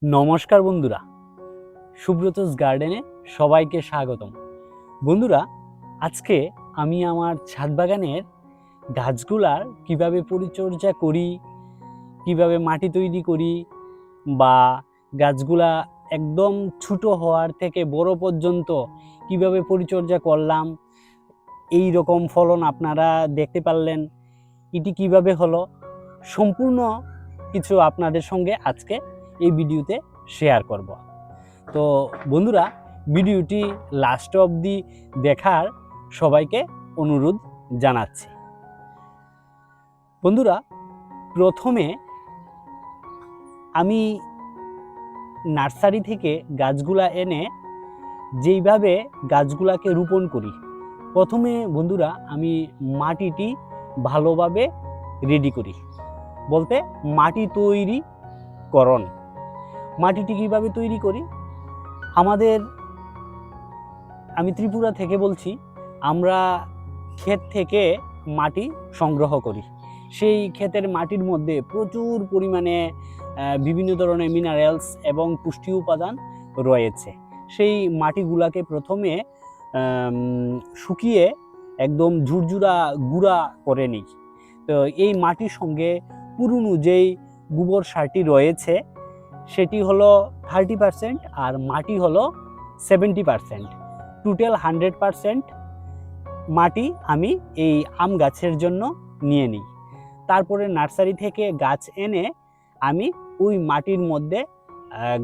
নমস্কার বন্ধুরা, সুব্রতস গার্ডেনে সবাইকে স্বাগতম। বন্ধুরা, আজকে আমি আমার ছাদ বাগানের গাছগুলার কিভাবে পরিচর্যা করি, কিভাবে মাটি তৈরি করি বা গাছগুলা একদম ছোট হওয়ার থেকে বড় পর্যন্ত কিভাবে পরিচর্যা করলাম, এই রকম ফলন আপনারা দেখতে পারলেন, এটি কিভাবে হলো, সম্পূর্ণ কিছু আপনাদের সঙ্গে আজকে এই ভিডিওতে শেয়ার করব। তো বন্ধুরা, ভিডিওটি লাস্ট অবধি দেখার সবাইকে অনুরোধ জানাচ্ছি। বন্ধুরা, প্রথমে আমি নার্সারি থেকে গাছগুলা এনে যেইভাবে গাছগুলাকে রোপণ করি, প্রথমে বন্ধুরা আমি মাটিটি ভালোভাবে রেডি করি, বলতে মাটি তৈরি করণ। মাটিটি কীভাবে তৈরি করি, আমি ত্রিপুরা থেকে বলছি, আমরা ক্ষেত থেকে মাটি সংগ্রহ করি। সেই ক্ষেতের মাটির মধ্যে প্রচুর পরিমাণে বিভিন্ন ধরনের মিনারেলস এবং পুষ্টি উপাদান রয়েছে। সেই মাটিগুলাকে প্রথমে শুকিয়ে একদম ঝুরঝুরা গুঁড়া করে নিই। তো এই মাটির সঙ্গে পুরনো যেই গোবর সারটি রয়েছে সেটি হলো 30% আর মাটি হলো 70%। টোটাল 100% মাটি আমি এই আম গাছের জন্য নিয়ে নিই। তারপরে নার্সারি থেকে গাছ এনে আমি ওই মাটির মধ্যে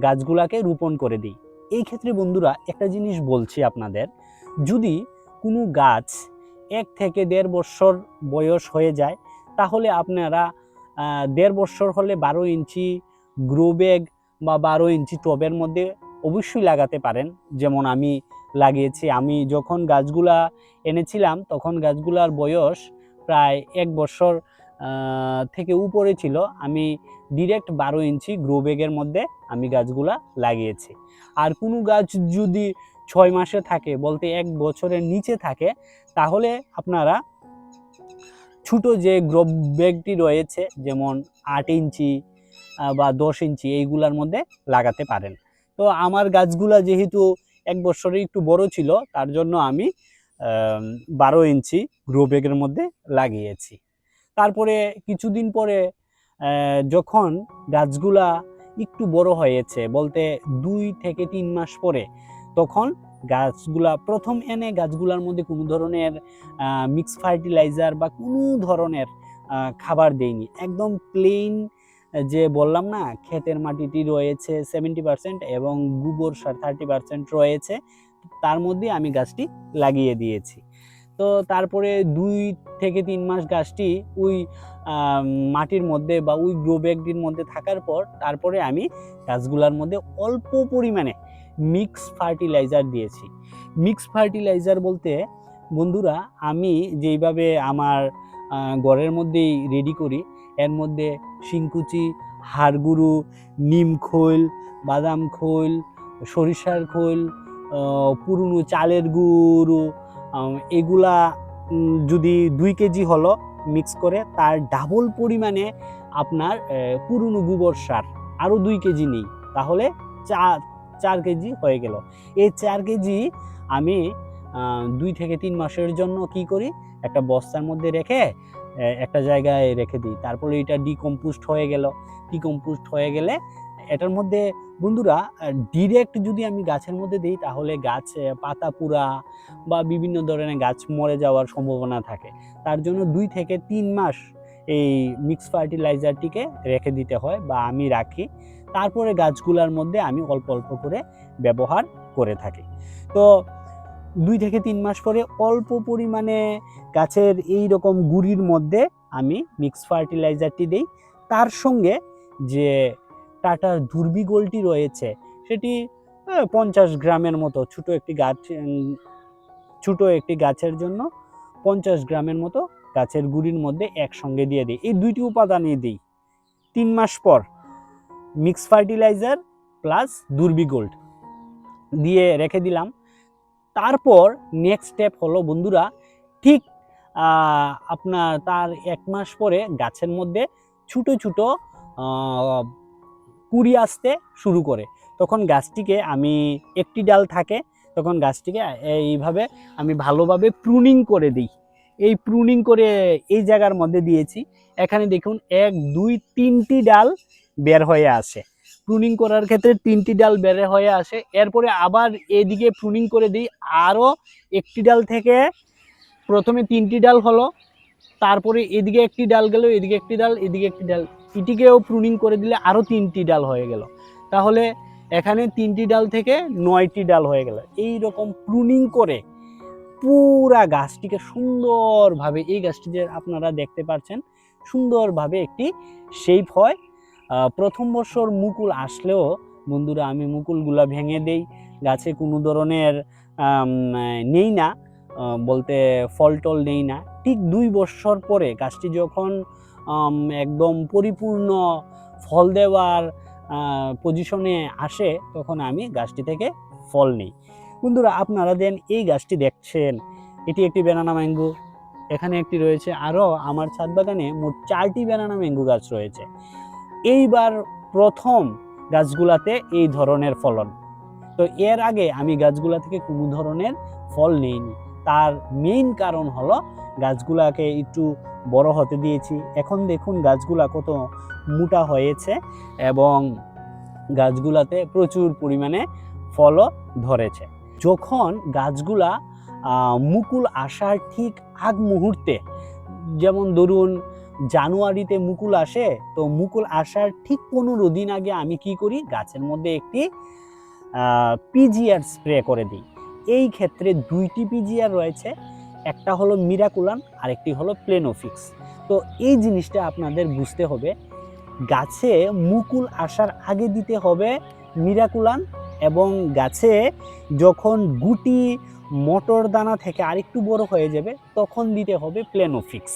গাছগুলাকে রোপণ করে দিই। এই ক্ষেত্রে বন্ধুরা একটা জিনিস বলছি আপনাদের, যদি কোনো গাছ 1 থেকে 1.5 বছর বয়স হয়ে যায়, তাহলে আপনারা 1.5 বছর হলে 12 ইঞ্চি গ্রো ব্যাগ বা 12 ইঞ্চি টবের মধ্যে অবশ্যই লাগাতে পারেন। যেমন আমি লাগিয়েছি, আমি যখন গাছগুলা এনেছিলাম তখন গাছগুলার বয়স প্রায় 1 বছর থেকে উপরে ছিল। আমি ডিরেক্ট 12 ইঞ্চি গ্রো ব্যাগের মধ্যে আমি গাছগুলা লাগিয়েছি। আর কোনো গাছ যদি 6 মাসে থাকে, বলতে 1 বছরের নিচে থাকে, তাহলে আপনারা ছোটো যে গ্রো ব্যাগটি রয়েছে, যেমন 8 ইঞ্চি বা 10 ইঞ্চি, এইগুলার মধ্যে লাগাতে পারেন। তো আমার গাছগুলা যেহেতু 1 বছরে একটু বড় ছিল, তার জন্য আমি 12 ইঞ্চি গ্রো ব্যাগের মধ্যে লাগিয়েছি। তারপরে কিছুদিন পরে যখন গাছগুলা একটু বড় হয়েছে, বলতে 2 থেকে 3 মাস পরে, তখন গাছগুলা প্রথম এনে গাছগুলার মধ্যে কোনো ধরনের মিক্স ফার্টিলাইজার বা কোনো ধরনের খাবার দেইনি। একদম প্লেন, যে বললাম না ক্ষেতের মাটিটি রয়েছে 70% এবং গোবর সার 30% রয়েছে, তার মধ্যে আমি গাছটি লাগিয়ে দিয়েছি। তো তারপরে 2 থেকে 3 মাস গাছটি ওই মাটির মধ্যে বা ওই গ্রো ব্যাগটির মধ্যে থাকার পর, তারপরে আমি গাছগুলার মধ্যে অল্প পরিমাণে মিক্স ফার্টিলাইজার দিয়েছি। মিক্স ফার্টিলাইজার বলতে বন্ধুরা, আমি যেইভাবে আমার ঘরের মধ্যেই রেডি করি, এর মধ্যে শিংকুচি, হাড়গুঁড়ো, নিম খৈল, বাদাম খৈল, সরিষার খৈল, পুরনো চালের গুঁড়ো, এগুলা যদি 2 কেজি হলো মিক্স করে, তার ডাবল পরিমাণে আপনার পুরনো গোবর সার আরও 2 কেজি নিই, তাহলে 4 কেজি হয়ে গেল। এই 4 কেজি আমি 2 থেকে 3 মাসের জন্য কি করি, একটা বস্তার মধ্যে রেখে একটা জায়গায় রেখে দিই। তারপরে এটা ডিকম্পোস্ট হয়ে গেল। ডিকম্পোস্ট হয়ে গেলে এটার মধ্যে বন্ধুরা ডিরেক্ট যদি আমি গাছের মধ্যে দিই, তাহলে গাছ পাতা পুরা বা বিভিন্ন ধরনের গাছ মরে যাওয়ার সম্ভাবনা থাকে। তার জন্য 2 থেকে 3 মাস এই মিক্স ফার্টিলাইজারটিকে রেখে দিতে হয় বা আমি রাখি। তারপরে গাছগুলার মধ্যে আমি অল্প অল্প করে ব্যবহার করে থাকি। তো 2 থেকে 3 মাস পরে অল্প পরিমাণে গাছের এই রকম গুঁড়ির মধ্যে আমি মিক্স ফার্টিলাইজারটি দিই। তার সঙ্গে যে টাটার দুর্বিগলটি রয়েছে, সেটি 50 গ্রামের মতো, ছোট একটি গাছের জন্য 50 গ্রামের মতো গাছের গুঁড়ির মধ্যে একসঙ্গে দিয়ে দিই। এই 2টি উপাদানই দিই। 3 মাস পর মিক্স ফার্টিলাইজার প্লাস দুর্বিগোল্ড দিয়ে রেখে দিলাম। তারপর নেক্সট স্টেপ হলো বন্ধুরা, ঠিক আপনার তার 1 মাস পরে গাছের মধ্যে ছোট ছোট কুড়ি আসতে শুরু করে, তখন গাছটিকে আমি একটি ডাল থাকে তখন গাছটিকে এইভাবে আমি ভালোভাবে প্রুনিং করে দিই। এই প্রুনিং করে এই জায়গার মধ্যে দিয়েছি, এখানে দেখুন 1 2 3টি ডাল বের হয়ে আসে। প্রুনিং করার ক্ষেত্রে 3টি ডাল বের হয়ে আসে, এরপরে আবার এদিকে প্রুনিং করে দিই, আরও একটি ডাল থেকে প্রথমে 3টি ডাল হলো, তারপরে এদিকে একটি ডাল গেল, এদিকে একটি ডাল, এদিকে একটি ডাল, এটিকেও প্রুনিং করে দিলে আরও 3টি ডাল হয়ে গেল। তাহলে এখানে 3টি ডাল থেকে 9টি ডাল হয়ে গেল। এই রকম প্রুনিং করে পুরা গাছটিকে সুন্দরভাবে, এই গাছটি যে আপনারা দেখতে পাচ্ছেন সুন্দরভাবে একটি শেপ হয়। প্রথম বছর মুকুল আসলেও বন্ধুরা আমি মুকুলগুলা ভেঙে দেই, গাছে কোনো ধরনের নেই না, বলতে ফল টল নেই না। ঠিক 2 বছর পরে গাছটি যখন একদম পরিপূর্ণ ফল দেওয়ার পজিশনে আসে তখন আমি গাছটি থেকে ফল নিই। বন্ধুরা আপনারা দেন এই গাছটি দেখছেন, এটি একটি ব্যানানা ম্যাঙ্গো, এখানে একটি রয়েছে, আরও আমার ছাদ বাগানে মোট 4টি ব্যানানা ম্যাঙ্গো গাছ রয়েছে। এইবার প্রথম গাছগুলাতে এই ধরনের ফলন। তো এর আগে আমি গাছগুলা থেকে কোনো ধরনের ফল নেইনি। তার মেইন কারণ হলো গাছগুলাকে একটু বড় হতে দিয়েছি। এখন দেখুন গাছগুলা কত মোটা হয়েছে এবং গাছগুলাতে প্রচুর পরিমাণে ফলও ধরেছে। যখন গাছগুলা মুকুল আসার ঠিক আগ মুহূর্তে, যেমন ধরুন জানুয়ারিতে মুকুল আসে, তো মুকুল আসার ঠিক 15 দিন আগে আমি কি করি, গাছের মধ্যে একটি পিজিআর স্প্রে করে দিই। এই ক্ষেত্রে 2টি পিজিআর রয়েছে, একটা হলো মিরাকুলান আর একটি হলো প্লেনোফিক্স। তো এই জিনিসটা আপনাদের বুঝতে হবে, গাছে মুকুল আসার আগে দিতে হবে মিরাকুলান, এবং গাছে যখন গুটি মটর দানা থেকে আরেকটু বড় হয়ে যাবে তখন দিতে হবে প্লেনোফিক্স।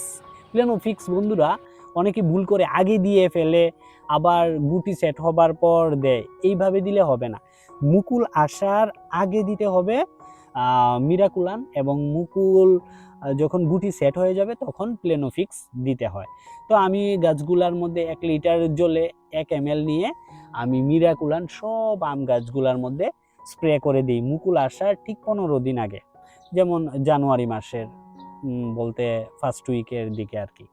প্লেনোফিক্স বন্ধুরা অনেকে ভুল করে আগে দিয়ে ফেলে, আবার গুটি সেট হবার পর দেয়, এইভাবে দিলে হবে না। মুকুল আসার আগে দিতে হবে মিরাকুলান, এবং মুকুল যখন গুটি সেট হয়ে যাবে তখন প্লেনোফিক্স দিতে হয়। তো আমি গাছগুলার মধ্যে 1 লিটার জলে 1 ml নিয়ে আমি মিরাকুলান সব আম গাছগুলার মধ্যে স্প্রে করে দিই মুকুল আসার ঠিক 15 দিন আগে, যেমন জানুয়ারি মাসের বলতে ফার্স্ট উইকের দিকে আর কি।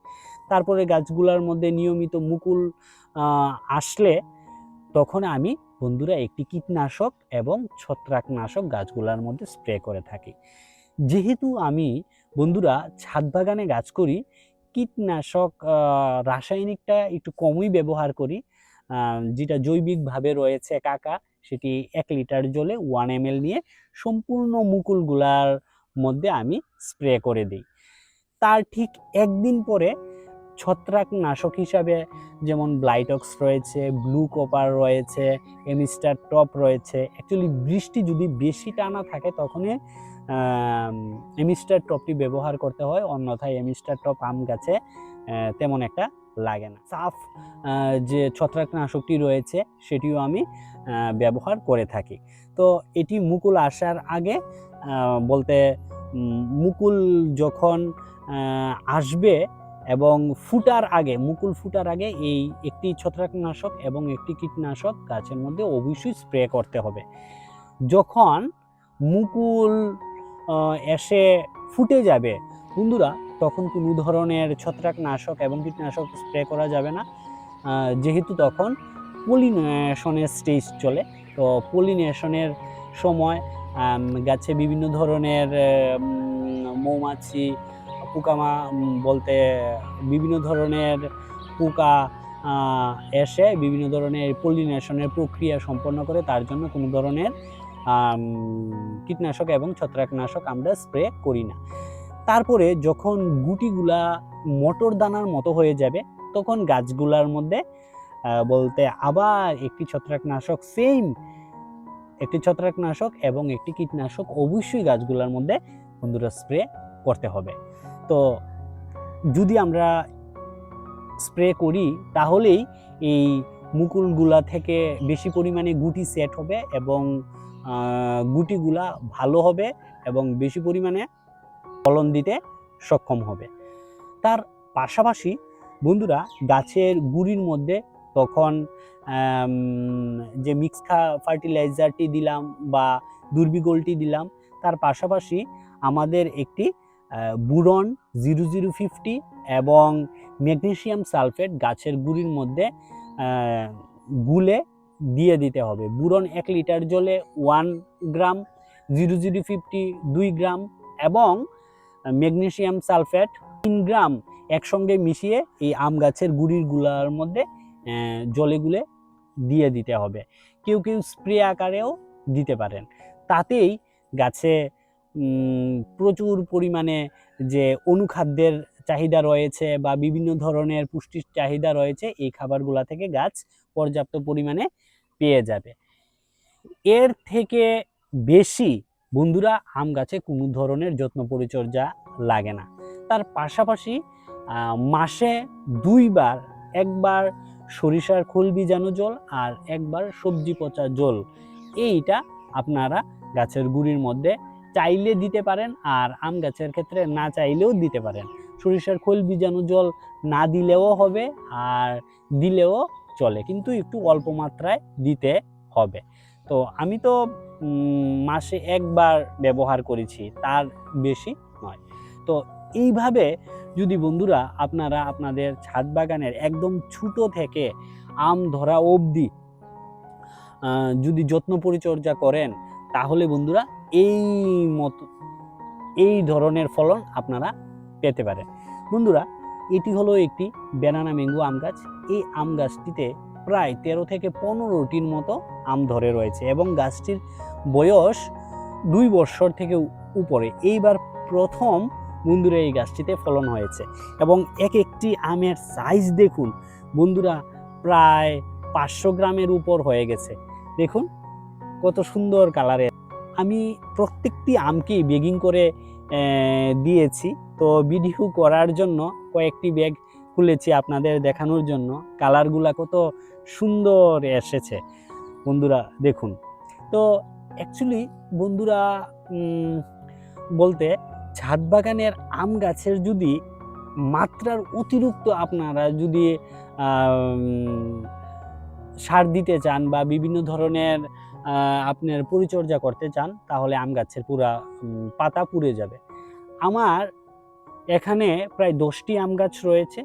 তারপরে গাছগুলার মধ্যে নিয়মিত মুকুল আসলে তখন আমি বন্ধুরা একটি কীটনাশক এবং ছত্রাকনাশক গাছগুলার মধ্যে স্প্রে করে থাকি। যেহেতু আমি বন্ধুরা ছাদ বাগানে গাছ করি, কীটনাশক রাসায়নিকটা একটু কমই ব্যবহার করি, যেটা জৈবিকভাবে রয়েছে কাকা, সেটি 1 লিটার জলে 1 ml নিয়ে সম্পূর্ণ মুকুলগুলার মধ্যে আমি স্প্রে করে দিই। তার ঠিক 1 দিন পরে ছত্রাকনাশক হিসাবে যেমন ব্লাইটক্স রয়েছে, ব্লু কপার রয়েছে, এমিস্টার টপ রয়েছে। অ্যাকচুয়ালি বৃষ্টি যদি বেশি টানা থাকে তখনই এমিস্টার টপটি ব্যবহার করতে হয়, অন্যথায় এমিস্টার টপ আম গাছে তেমন একটা লাগে না। সাফ যে ছত্রাকনাশকটি রয়েছে সেটিও আমি ব্যবহার করে থাকি। তো এটি মুকুল আসার আগে, বলতে মুকুল যখন আসবে এবং ফুটার আগে, মুকুল ফুটার আগে এই একটি ছত্রাকনাশক এবং একটি কীটনাশক গাছের মধ্যে অবশ্যই স্প্রে করতে হবে। যখন মুকুল এসে ফুটে যাবে বন্ধুরা, তখন কোনো ধরনের ছত্রাকনাশক এবং কীটনাশক স্প্রে করা যাবে না, যেহেতু তখন পলিনেশনের স্টেজ চলে। তো পলিনেশনের সময় গাছে বিভিন্ন ধরনের মৌমাছি, পোকামা বলতে বিভিন্ন ধরনের পোকা এসে বিভিন্ন ধরনের পলিনেশনের প্রক্রিয়া সম্পন্ন করে, তার জন্য কোনো ধরনের কীটনাশক এবং ছত্রাকনাশক আমরা স্প্রে করি না। তারপরে যখন গুটিগুলা মটর দানার মতো হয়ে যাবে তখন গাছগুলার মধ্যে বলতে আবার একটি ছত্রাকনাশক, সেম একটি ছত্রাকনাশক এবং একটি কীটনাশক অবশ্যই গাছগুলার মধ্যে বন্ধুরা স্প্রে করতে হবে। তো যদি আমরা স্প্রে করি তাহলেই এই মুকুলগুলা থেকে বেশি পরিমাণে গুটি সেট হবে এবং গুটিগুলা ভালো হবে এবং বেশি পরিমাণে ফলন দিতে সক্ষম হবে। তার পাশাপাশি বন্ধুরা গাছের গুঁড়ির মধ্যে তখন যে মিক্স ফার্টিলাইজারটি দিলাম বা দুর্বিগোলটি দিলাম, তার পাশাপাশি আমাদের একটি বুরন 0050 এবং ম্যাগনেসিয়াম সালফেট গাছের গুঁড়ির মধ্যে গুলে দিয়ে দিতে হবে। বুরন 1 লিটার জলে 1 গ্রাম, 0050 2 গ্রাম এবং ম্যাগনেসিয়াম সালফেট 3 গ্রাম একসঙ্গে মিশিয়ে এই আম গাছের গুঁড়িগুলোর মধ্যে জলে গুলে দিয়ে দিতে হবে। কেউ কেউ স্প্রে আকারেও দিতে পারেন। তাতেই গাছে প্রচুর পরিমাণে যে অনুখাদ্যের চাহিদা রয়েছে বা বিভিন্ন ধরনের পুষ্টির চাহিদা রয়েছে, এই খাবারগুলা থেকে গাছ পর্যাপ্ত পরিমাণে পেয়ে যাবে। এর থেকে বেশি বন্ধুরা আম গাছে কোনো ধরনের যত্ন পরিচর্যা লাগে না। তার পাশাপাশি মাসে 2 বার, একবার সরিষার খোল ভিজানো জল আর একবার সবজি পচা জল, এইটা আপনারা গাছের গুঁড়ির মধ্যে চাইলে দিতে পারেন, আর আম গাছের ক্ষেত্রে না চাইলেও দিতে পারেন। সরিষার খোল ভিজানো জল না দিলেও হবে আর দিলেও চলে, কিন্তু একটু অল্প মাত্রায় দিতে হবে। তো আমি তো মাসে একবার ব্যবহার করেছি, তার বেশি নয়। তো এইভাবে যদি বন্ধুরা আপনারা আপনাদের ছাদ বাগানের একদম ছোট থেকে আম ধরা অবধি যদি যত্ন পরিচর্যা করেন, তাহলে বন্ধুরা এই ধরনের ফলন আপনারা পেতে পারেন। বন্ধুরা, এটি হলো একটি ব্যানানা ম্যাঙ্গো আম গাছ। এই আম গাছটিতে প্রায় 13 থেকে 15টির মতো আম ধরে রয়েছে এবং গাছটির বয়স 2 বছর থেকে উপরে। এইবার প্রথম বন্ধুরা এই গাছটিতে ফলন হয়েছে এবং এক একটি আমের সাইজ দেখুন বন্ধুরা, প্রায় 500 গ্রামের উপর হয়ে গেছে। দেখুন কত সুন্দর কালারের। আমি প্রত্যেকটি আমকেই ব্যাগিং করে দিয়েছি। তো ভিডিও করার জন্য কয়েকটি ব্যাগ খুলেছি আপনাদের দেখানোর জন্য। কালারগুলা কত সুন্দর এসেছে বন্ধুরা, দেখুন। তো অ্যাকচুয়ালি বন্ধুরা বলতে, ছাদ বাগানের আম গাছের যদি মাত্রার অতিরিক্ত আপনারা যদি সার দিতে চান বা বিভিন্ন ধরনের আপনার পরিচর্যা করতে চান, তাহলে আম গাছের পুরা পাতা পুড়ে যাবে। আমার এখানে প্রায় 10টি আম গাছ রয়েছে।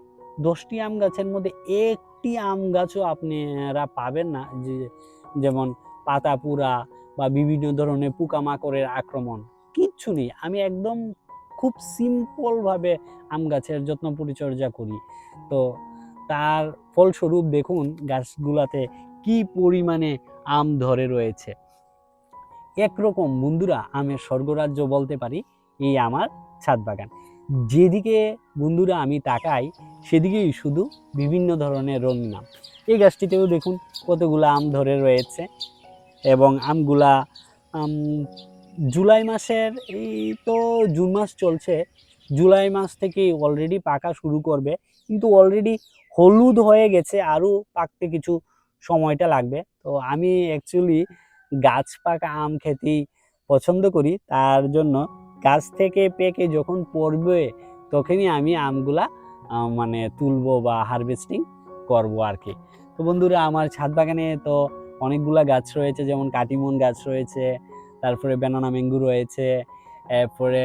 10টি আম গাছের মধ্যে একটি আম গাছও আপনারা পাবেন না যেমন পাতা পুরা বা বিভিন্ন ধরনের পোকামাকড়ের আক্রমণ, কিচ্ছু নেই। আমি একদম খুব সিম্পলভাবে আম গাছের যত্ন পরিচর্যা করি। তো তার ফলস্বরূপ দেখুন গাছগুলাতে কি পরিমাণে আম ধরে রয়েছে। একরকম বন্ধুরা আমের স্বর্গরাজ্য বলতে পারি এই আমার ছাদ বাগান। যেদিকে বন্ধুরা আমি তাকাই সেদিকেই শুধু বিভিন্ন ধরনের রঙিন আম। এই গাছটিতেও দেখুন কতগুলো আম ধরে রয়েছে এবং আমগুলা জুলাই মাসের, এই তো জুন মাস চলছে, জুলাই মাস থেকেই অলরেডি পাকা শুরু করবে, কিন্তু অলরেডি হলুদ হয়ে গেছে, আরও পাকতে কিছু সময়টা লাগবে। তো আমি অ্যাকচুয়ালি গাছ পাকা আম খেতেই পছন্দ করি, তার জন্য গাছ থেকে পেকে যখন পড়বে তখনই আমি আমগুলা মানে তুলবো বা হারভেস্টিং করব আর কি। তো বন্ধুরা, আমার ছাদ বাগানে তো অনেকগুলা গাছ রয়েছে, যেমন কাটিমন গাছ রয়েছে, তারপরে ব্যানানা ম্যাঙ্গো রয়েছে, এরপরে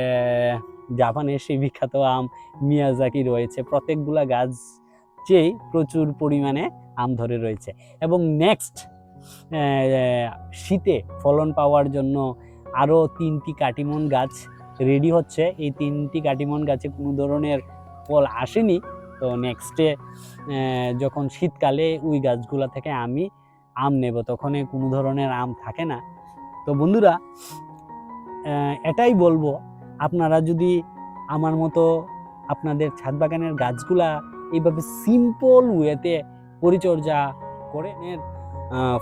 জাপানের সেই বিখ্যাত আম মিয়াজাকি রয়েছে। প্রত্যেকগুলা গাছেই প্রচুর পরিমাণে আম ধরে রয়েছে এবং নেক্সট শীতে ফলন পাওয়ার জন্য আরও 3টি কাটিমন গাছ রেডি হচ্ছে। এই 3টি কাটিমন গাছে কোনো ধরনের ফল আসেনি। তো নেক্সটে যখন শীতকালে ওই গাছগুলা থেকে আমি আম নেব, তখন কোনো ধরনের আম থাকে না। তো বন্ধুরা, এটাই বলবো, আপনারা যদি আমার মতো আপনাদের ছাদ বাগানের গাছগুলা এইভাবে সিম্পল ওয়েতে পরিচর্যা করে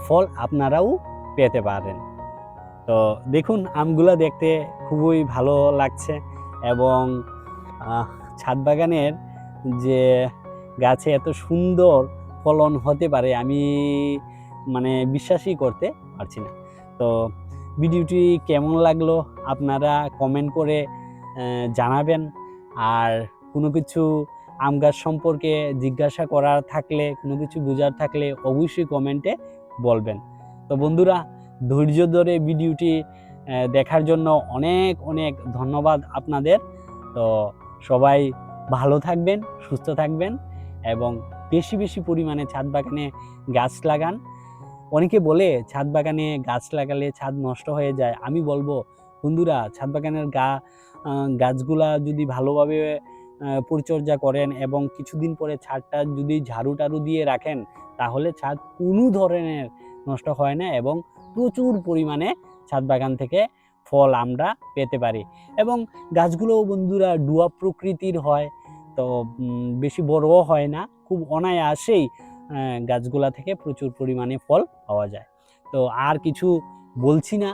ফল আপনারাও পেতে পারেন। তো দেখুন আমগুলা দেখতে খুবই ভালো লাগছে এবং ছাদ বাগানের যে গাছে এত সুন্দর ফলন হতে পারে আমি মানে বিশ্বাসই করতে পারছি না। তো ভিডিওটি কেমন লাগলো আপনারা কমেন্ট করে জানাবেন। আর কোনো কিছু আম গাছ সম্পর্কে জিজ্ঞাসা করার থাকলে, কোনো কিছু বোঝার থাকলে অবশ্যই কমেন্টে বলবেন। তো বন্ধুরা, ধৈর্য ধরে ভিডিওটি দেখার জন্য অনেক অনেক ধন্যবাদ আপনাদের। তো সবাই ভালো থাকবেন, সুস্থ থাকবেন এবং বেশি বেশি পরিমাণে ছাদ বাগানে গাছ লাগান। অনেকে বলে ছাদ বাগানে গাছ লাগালে ছাদ নষ্ট হয়ে যায়। আমি বলবো বন্ধুরা, ছাদ বাগানের গাছগুলা যদি ভালোভাবে পরিচর্যা করেন এবং কিছুদিন পরে ছাদটা যদি ঝাড়ু টাড়ু দিয়ে রাখেন, তাহলে ছাদ কোনো ধরনের নষ্ট হয় না এবং প্রচুর পরিমাণে ছাদ বাগান থেকে ফল আমরা পেতে পারি। এবং গাছগুলোও বন্ধুরা ডুয়া প্রকৃতির হয়, তো বেশি বড়ও হয় না, খুব অনায়াসেই গাছগুলা থেকে প্রচুর পরিমাণে ফল পাওয়া যায়। তো আর কিছু বলছি না,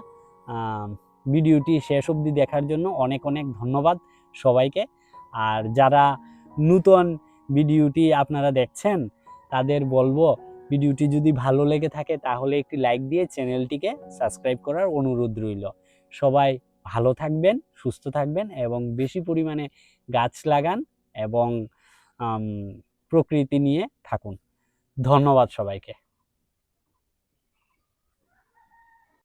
ভিডিওটি শেষ অবধি দেখার জন্য অনেক অনেক ধন্যবাদ সবাইকে। আর যারা নতুন ভিডিওটি আপনারা দেখছেন, তাদের বলবো ভিডিওটি যদি ভালো লেগে থাকে তাহলে একটি লাইক দিয়ে চ্যানেলটিকে সাবস্ক্রাইব করার অনুরোধ রইল। সবাই ভালো থাকবেন, সুস্থ থাকবেন এবং বেশি পরিমাণে গাছ লাগান এবং প্রকৃতি নিয়ে থাকুন। ধন্যবাদ সবাইকে।